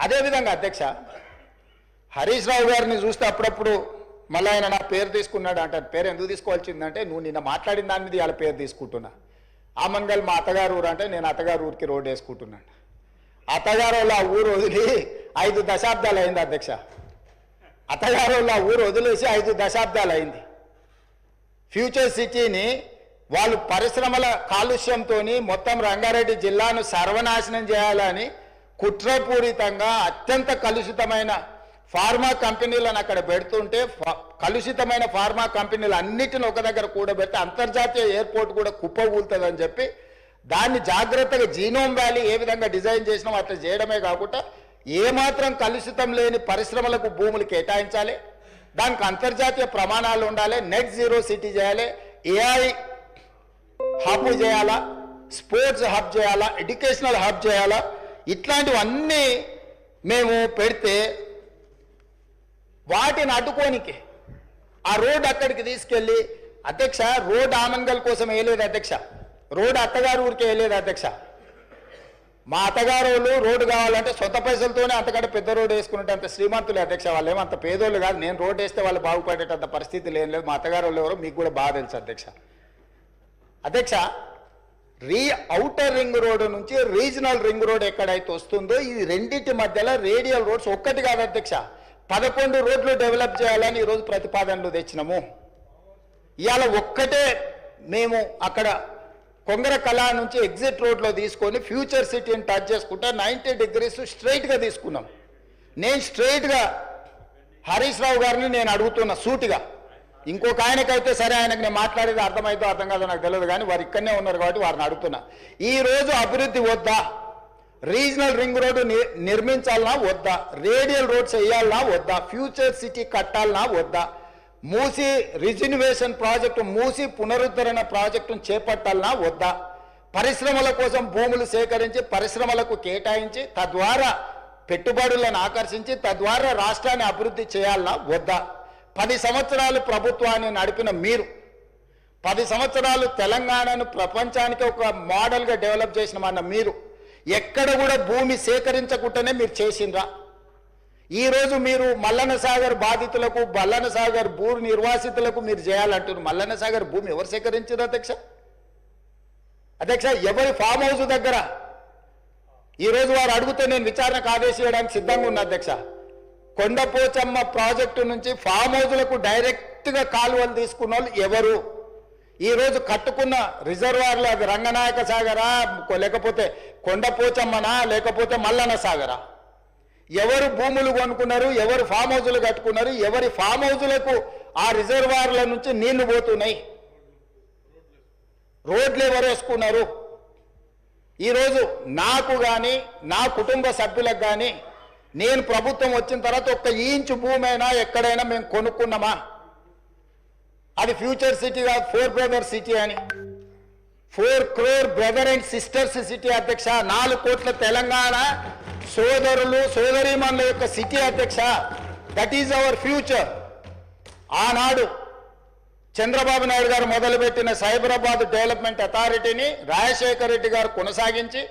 అదేవిధంగా అధ్యక్ష హరీష్ రావు గారిని చూస్తే అప్పుడప్పుడు మళ్ళీ ఆయన నా పేరు తీసుకున్నాడు అంటారు. పేరు ఎందుకు తీసుకోవాల్సిందంటే నువ్వు నిన్న మాట్లాడిన దాని మీద వాళ్ళ పేరు తీసుకుంటున్నా. ఆమంగల్ మా అత్తగారు ఊరు అంటే నేను అత్తగారు ఊరికి రోడ్డు వేసుకుంటున్నాను. అత్తగారు వాళ్ళ ఊరు వదిలి 5 దశాబ్దాలు అయింది అధ్యక్ష. అత్తగారు వాళ్ళ ఊరు వదిలేసి 5 దశాబ్దాలు అయింది. ఫ్యూచర్ సిటీని వాళ్ళు పరిశ్రమల కాలుష్యంతో మొత్తం రంగారెడ్డి జిల్లాను సర్వనాశనం చేయాలని కుట్రపూరితంగా అత్యంత కలుషితమైన ఫార్మా కంపెనీలను అక్కడ పెడుతుంటే కలుషితమైన ఫార్మా కంపెనీలు అన్నిటిని ఒక దగ్గర కూడబెట్టి అంతర్జాతీయ ఎయిర్పోర్ట్ కూడా కుప్పగూలుతుందని చెప్పి దాన్ని జాగ్రత్తగా జీనోమ్ వ్యాలీ ఏ విధంగా డిజైన్ చేసినాం అట్లా చేయడమే కాకుండా ఏమాత్రం కలుషితం లేని పరిశ్రమలకు భూములు కేటాయించాలి, దానికి అంతర్జాతీయ ప్రమాణాలు ఉండాలి, నెట్ జీరో సిటీ చేయాలి, ఏఐ హబ్ చేయాలా, స్పోర్ట్స్ హబ్ చేయాలా, ఎడ్యుకేషనల్ హబ్ చేయాలా, ఇట్లాంటివన్నీ మేము పెడితే వాటిని అడ్డుకోనికి ఆ రోడ్ అక్కడికి తీసుకెళ్ళి అధ్యక్ష రోడ్ ఆమంగల్ కోసం వేయలేదు అధ్యక్ష, రోడ్ అత్తగారు ఊరికి వేయలేదు అధ్యక్ష. మా అత్తగారు వాళ్ళు రోడ్డు కావాలంటే సొంత పైసలతోనే అంతకంటే పెద్ద రోడ్డు వేసుకున్నట్టు అంత శ్రీమంతులే అధ్యక్ష. వాళ్ళు ఏమంత పేదోళ్ళు కాదు. నేను రోడ్డు వేస్తే వాళ్ళు బాగుపడేటంత పరిస్థితి లేదు. మా అత్తగారు వాళ్ళు ఎవరో మీకు కూడా బాగా తెలుసు అధ్యక్ష. అధ్యక్ష ఔటర్ రింగ్ రోడ్డు నుంచి రీజనల్ రింగ్ రోడ్ ఎక్కడైతే వస్తుందో ఈ రెండింటి మధ్యలో రేడియల్ రోడ్స్ ఒక్కటి కాదు అధ్యక్ష, 11 రోడ్లు డెవలప్ చేయాలని ఈరోజు ప్రతిపాదనలు తెచ్చినాము. ఇవాళ ఒక్కటే మేము అక్కడ కొంగర కళా నుంచి ఎగ్జిట్ రోడ్లో తీసుకొని ఫ్యూచర్ సిటీని టచ్ చేసుకుంటా 90 డిగ్రీస్ స్ట్రైట్గా తీసుకున్నాం. నేను స్ట్రైట్గా హరీష్ రావు గారిని నేను అడుగుతున్నా సూటిగా, ఇంకొక ఆయనకైతే సరే ఆయనకు నేను మాట్లాడేది అర్థమైతే అర్థం కాదో నాకు తెలియదు, కానీ వారు ఇక్కడనే ఉన్నారు కాబట్టి వారిని అడుగుతున్నా. ఈరోజు అభివృద్ధి వద్దా, రీజనల్ రింగ్ రోడ్డు నిర్మించాలన్నా వద్దా, రేడియల్ రోడ్స్ వేయాలన్నా వద్దా, ఫ్యూచర్ సిటీ కట్టాలన్నా వద్దా, మూసి రిజిన్యువేషన్ ప్రాజెక్టు మూసి పునరుద్ధరణ ప్రాజెక్టును చేపట్టాలన్నా వద్దా, పరిశ్రమల కోసం భూములు సేకరించి పరిశ్రమలకు కేటాయించి తద్వారా పెట్టుబడులను ఆకర్షించి తద్వారా రాష్ట్రాన్ని అభివృద్ధి చేయాలన్నా వద్దా. 10 సంవత్సరాలు ప్రభుత్వాన్ని నడిపిన మీరు 10 సంవత్సరాలు తెలంగాణను ప్రపంచానికి ఒక మోడల్గా డెవలప్ చేసినమన్న మీరు ఎక్కడ కూడా భూమి సేకరించకుండానే మీరు చేసిండ్రా? ఈరోజు మీరు మల్లన్న సాగర్ బాధితులకు మల్లన్న సాగర్ భూ నిర్వాసితులకు మీరు చేయాలంటున్నారు. మల్లన్న సాగర్ భూమి ఎవరు సేకరించారు అధ్యక్ష? అధ్యక్ష ఎవరి ఫామ్ హౌస్ దగ్గర ఈరోజు వారు అడిగితే నేను విచారణకు ఆదేశించడానికి సిద్ధంగా ఉన్నా అధ్యక్ష. కొండపోచమ్మ ప్రాజెక్టు నుంచి ఫామ్ హౌస్లకు డైరెక్ట్గా కాలువలు తీసుకున్న వాళ్ళు ఎవరు? ఈరోజు కట్టుకున్న రిజర్వాయర్లు అది రంగనాయక సాగరా, లేకపోతే కొండపోచమ్మనా, లేకపోతే మల్లన్న సాగరా? ఎవరు భూములు కొనుక్కున్నారు, ఎవరు ఫామ్ హౌజులు కట్టుకున్నారు, ఎవరి ఫామ్ హౌజులకు ఆ రిజర్వాయర్ల నుంచి నీళ్లు పోతున్నాయి, రోడ్లు ఎవరు వేసుకున్నారు? ఈరోజు నాకు కానీ నా కుటుంబ సభ్యులకు కానీ నేను ప్రభుత్వం వచ్చిన తర్వాత 1 ఇంచు భూమి అయినా ఎక్కడైనా మేము కొనుక్కున్నామా? అది ఫ్యూచర్ సిటీ కాదు, 4 బ్రదర్ సిటీ అని, 4 crore brother and sisters city అధ్యక్ష. 4 కోట్ల తెలంగాణ సోదరులు సోదరీమణుల యొక్క సిటీ అధ్యక్ష. That is our future. ఆనాడు చంద్రబాబు నాయుడు గారు మొదలుపెట్టిన సైబరాబాద్ డెవలప్మెంట్ అథారిటీని రాజశేఖర రెడ్డి గారు కొనసాగించి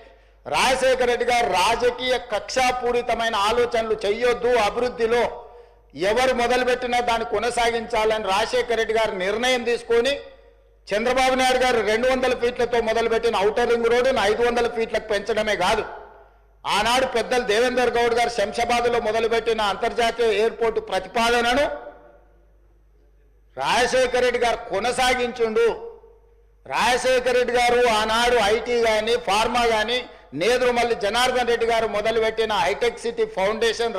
రాజశేఖర రెడ్డి గారు రాజకీయ కక్షాపూరితమైన ఆలోచనలు చెయ్యొద్దు, అభివృద్ధిలో ఎవరు మొదలుపెట్టినా దాన్ని కొనసాగించాలని రాజశేఖర రెడ్డి గారు నిర్ణయం తీసుకొని చంద్రబాబు నాయుడు గారు 200 ఫీట్లతో మొదలుపెట్టిన ఔటర్ రింగ్ రోడ్డును 500 ఫీట్లకు పెంచడమే కాదు, ఆనాడు పెద్దలు దేవేందర్ గౌడ్ గారు శంషాబాద్లో మొదలుపెట్టిన అంతర్జాతీయ ఎయిర్పోర్టు ప్రతిపాదనను రాజశేఖర రెడ్డి గారు కొనసాగించుండు. రాజశేఖర రెడ్డి గారు ఆనాడు ఐటీ కానీ ఫార్మా కానీ నేదురుమల్లి జనార్దన్ రెడ్డి గారు మొదలుపెట్టిన hitech city foundation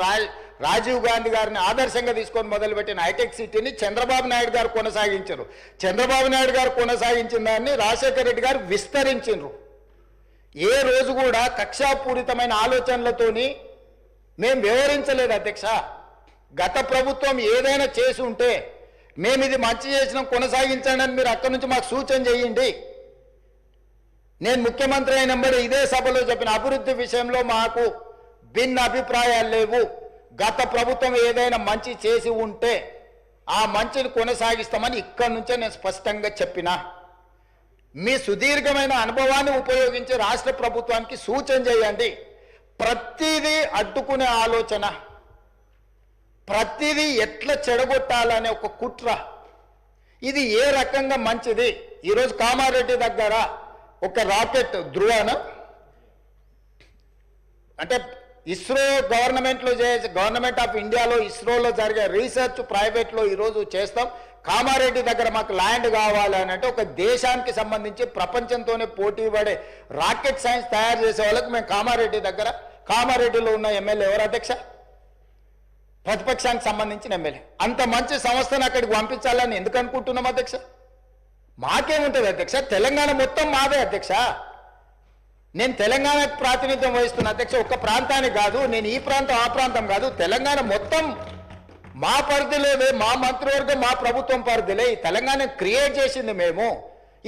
Rajiv Gandhi గారిని ఆదర్శంగా తీసుకొని మొదలుపెట్టిన హైటెక్ సిటీని చంద్రబాబు నాయుడు గారు కొనసాగించారు. చంద్రబాబు నాయుడు గారు కొనసాగించిన దాన్ని రాజశేఖర రెడ్డి గారు విస్తరించారు. ఏ రోజు కూడా కక్షాపూరితమైన ఆలోచనలతోని మేము వివరించలేదు అధ్యక్ష. గత ప్రభుత్వం ఏదైనా చేసి ఉంటే మేము ఇది మంచి చేసిన కొనసాగించండి అని మీరు అక్కడి నుంచి మాకు సూచన చేయండి. నేను ముఖ్యమంత్రి అయినప్పుడు ఇదే సభలో చెప్పిన అభివృద్ధి విషయంలో మాకు భిన్న అభిప్రాయాలు లేవు. గత ప్రభుత్వం ఏదైనా మంచి చేసి ఉంటే ఆ మంచిని కొనసాగిస్తామని ఇక్కడి నుంచే నేను స్పష్టంగా చెప్పిన. మీ సుదీర్ఘమైన అనుభవాన్ని ఉపయోగించి రాష్ట్ర ప్రభుత్వానికి సూచన చేయండి. ప్రతిదీ అడ్డుకునే ఆలోచన, ప్రతిదీ ఎట్లా చెడగొట్టాలనే ఒక కుట్ర, ఇది ఏ రకంగా మంచిది? ఈరోజు కామారెడ్డి దగ్గర ఒక రాకెట్ ధృవన అంటే ఇస్రో గవర్నమెంట్ ఆఫ్ ఇండియాలో ఇస్రోలో జరిగే రీసెర్చ్ ప్రైవేట్లో ఈరోజు చేస్తాం. కామారెడ్డి దగ్గర మాకు ల్యాండ్ కావాలని అంటే ఒక దేశానికి సంబంధించి ప్రపంచంతోనే పోటీ పడే రాకెట్ సైన్స్ తయారు చేసే వాళ్ళకి మేము కామారెడ్డిలో ఉన్న ఎమ్మెల్యే ఎవరు అధ్యక్ష? ప్రతిపక్షానికి సంబంధించిన ఎమ్మెల్యే. అంత మంచి సంస్థను అక్కడికి పంపించాలని ఎందుకు అనుకుంటున్నాం అధ్యక్ష? మాకేముంటుంది అధ్యక్ష? తెలంగాణ మొత్తం మాదే అధ్యక్ష. నేను తెలంగాణకు ప్రాతినిధ్యం వహిస్తున్న అధ్యక్ష. ఒక్క ప్రాంతానికి కాదు, నేను ఈ ప్రాంతం ఆ ప్రాంతం కాదు, తెలంగాణ మొత్తం మా పరిధిలోనే, మా మంత్రివర్గం మా ప్రభుత్వం పరిధిలే. ఈ తెలంగాణను క్రియేట్ చేసింది మేము,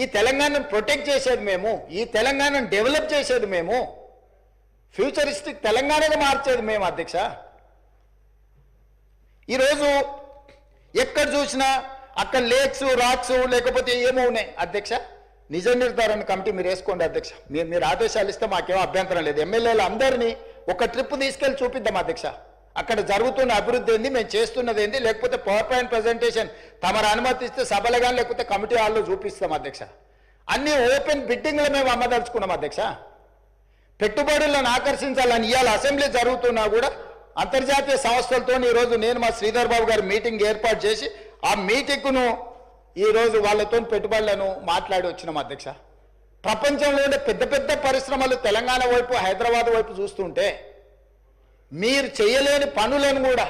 ఈ తెలంగాణను ప్రొటెక్ట్ చేసేది మేము, ఈ తెలంగాణను డెవలప్ చేసేది మేము, ఫ్యూచరిస్టిక్ తెలంగాణగా మార్చేది మేము అధ్యక్ష. ఈరోజు ఎక్కడ చూసినా అక్కడ లేక్స్ రాక్స్ లేకపోతే ఏమో ఉన్నాయి అధ్యక్ష. నిజ నిర్ధారణ కమిటీ మీరు వేసుకోండి అధ్యక్ష. మీరు ఆదేశాలు ఇస్తే మాకేమో అభ్యంతరం లేదు. ఎమ్మెల్యేలు అందరినీ ఒక ట్రిప్ తీసుకెళ్లి చూపిద్దాం అధ్యక్ష. అక్కడ జరుగుతున్న అభివృద్ధి ఏంది, మేము చేస్తున్నది ఏంది, లేకపోతే పవర్ పాయింట్ ప్రజెంటేషన్ తమరు అనుమతిస్తే సభలు కానీ లేకపోతే కమిటీ హాల్లో చూపిస్తాం అధ్యక్ష. అన్ని ఓపెన్ బిడ్డింగ్లు మేము అమ్మదలుచుకున్నాం అధ్యక్ష. పెట్టుబడులను ఆకర్షించాలని ఇవాళ అసెంబ్లీ జరుగుతున్నా కూడా అంతర్జాతీయ సంస్థలతో ఈరోజు నేను మా శ్రీధర్ బాబు గారు మీటింగ్ ఏర్పాటు చేసి ఆ మీటింగ్ను ఈరోజు వాళ్ళతో పెట్టుబడులను మాట్లాడి వచ్చినాం అధ్యక్ష. ప్రపంచంలోనే పెద్ద పెద్ద పరిశ్రమలు తెలంగాణ వైపు హైదరాబాద్ వైపు చూస్తుంటే మీరు చేయలేని పనులను కూడా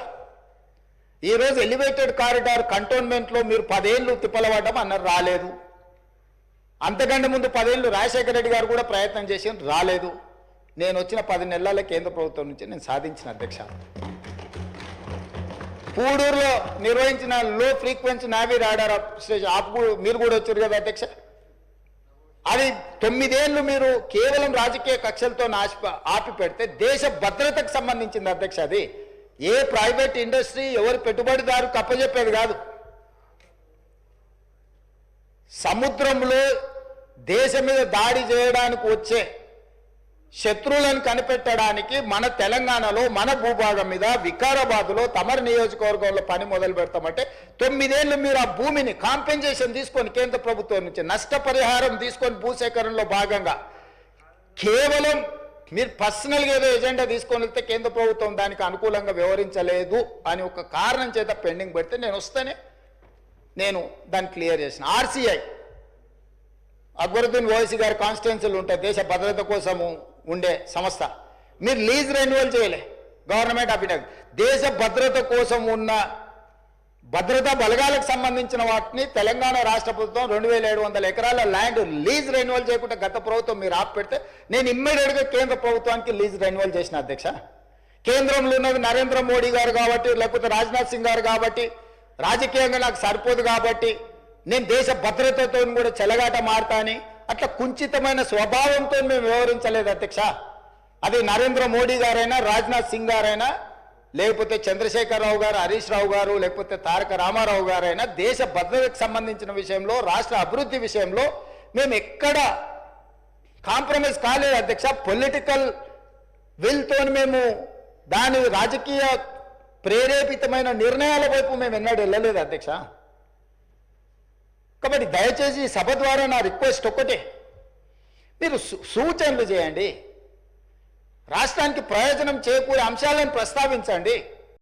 ఈరోజు ఎలివేటెడ్ కారిడార్ కంటోన్మెంట్లో మీరు 10 ఏళ్ళు తిప్పలబడ్డం అన్నారు, రాలేదు. అంతకంటే ముందు 10 ఏళ్ళు రాజశేఖర రెడ్డి గారు కూడా ప్రయత్నం చేసి రాలేదు. నేను వచ్చిన 10 నెలల కేంద్ర ప్రభుత్వం నుంచి నేను సాధించిన అధ్యక్ష. పూడూరులో నిర్వహించిన లో ఫ్రీక్వెన్సీ నావీ రాడార్ స్టేషన్ మీరు కూడా వచ్చారు కదా అధ్యక్ష. అది 9 ఏళ్ళు మీరు కేవలం రాజకీయ కక్షలతో ఆపి పెడితే దేశ భద్రతకు సంబంధించింది అధ్యక్ష. అది ఏ ప్రైవేట్ ఇండస్ట్రీ ఎవరి పెట్టుబడిదారు కప్పజెప్పేది కాదు. సముద్రంలో దేశం మీద దాడి చేయడానికి వచ్చే శత్రువులను కనిపెట్టడానికి మన తెలంగాణలో మన భూభాగం మీద వికారాబాద్లో తమరి నియోజకవర్గంలో పని మొదలు పెడతామంటే 9 ఏళ్ళు మీరు ఆ భూమిని కాంపెన్సేషన్ తీసుకొని కేంద్ర ప్రభుత్వం నుంచి నష్టపరిహారం తీసుకొని భూసేకరణలో భాగంగా కేవలం మీరు పర్సనల్గా ఏదో ఎజెండా తీసుకొని వెళ్తే కేంద్ర ప్రభుత్వం దానికి అనుకూలంగా వ్యవహరించలేదు అని ఒక కారణం చేత పెండింగ్ పెడితే నేను దాన్ని క్లియర్ చేసిన. ఆర్సీఐ అక్బరుద్దీన్ ఓవైసీ గారి కాన్స్టిట్యున్సీలు ఉంటాయి, దేశ భద్రత కోసము ఉండే సంస్థ. మీరు లీజ్ రెన్యువల్ చేయలే. గవర్నమెంట్ ఆఫ్ ఇండియా దేశ భద్రత కోసం ఉన్న భద్రతా బలగాలకు సంబంధించిన వాటిని తెలంగాణ రాష్ట్ర ప్రభుత్వం 2700 ఎకరాల ల్యాండ్ లీజ్ రెన్యువల్ చేయకుండా గత ప్రభుత్వం మీరు ఆపి పెడితే నేను ఇమ్మీడియట్గా కేంద్ర ప్రభుత్వానికి లీజ్ రెన్యువల్ చేసిన అధ్యక్ష. కేంద్రంలో ఉన్నది నరేంద్ర మోడీ గారు కాబట్టి లేకపోతే రాజ్నాథ్ సింగ్ గారు కాబట్టి రాజకీయంగా నాకు సరిపోదు కాబట్టి నేను దేశ భద్రతతో కూడా చెలగాట మారతాని అట్లా కుంచితమైన స్వభావంతో మేము వ్యవహరించలేదు అధ్యక్ష. అది నరేంద్ర మోడీ గారైనా రాజ్నాథ్ సింగ్ గారైనా లేకపోతే చంద్రశేఖరరావు గారు, హరీష్ రావు గారు, లేకపోతే తారక రామారావు గారైనా దేశ భద్రతకు సంబంధించిన విషయంలో రాష్ట్ర అభివృద్ధి విషయంలో మేము ఎక్కడ కాంప్రమైజ్ కాలేదు అధ్యక్ష. పొలిటికల్ విల్తో మేము దాని రాజకీయ ప్రేరేపితమైన నిర్ణయాల వైపు మేము ఎన్నడూ వెళ్ళలేదు అధ్యక్ష. కాబట్టి దయచేసి సభ ద్వారా నా రిక్వెస్ట్ ఒక్కటే, మీరు సూచనలు చేయండి, రాష్ట్రానికి ప్రయోజనం చేకూరే అంశాలను ప్రస్తావించండి.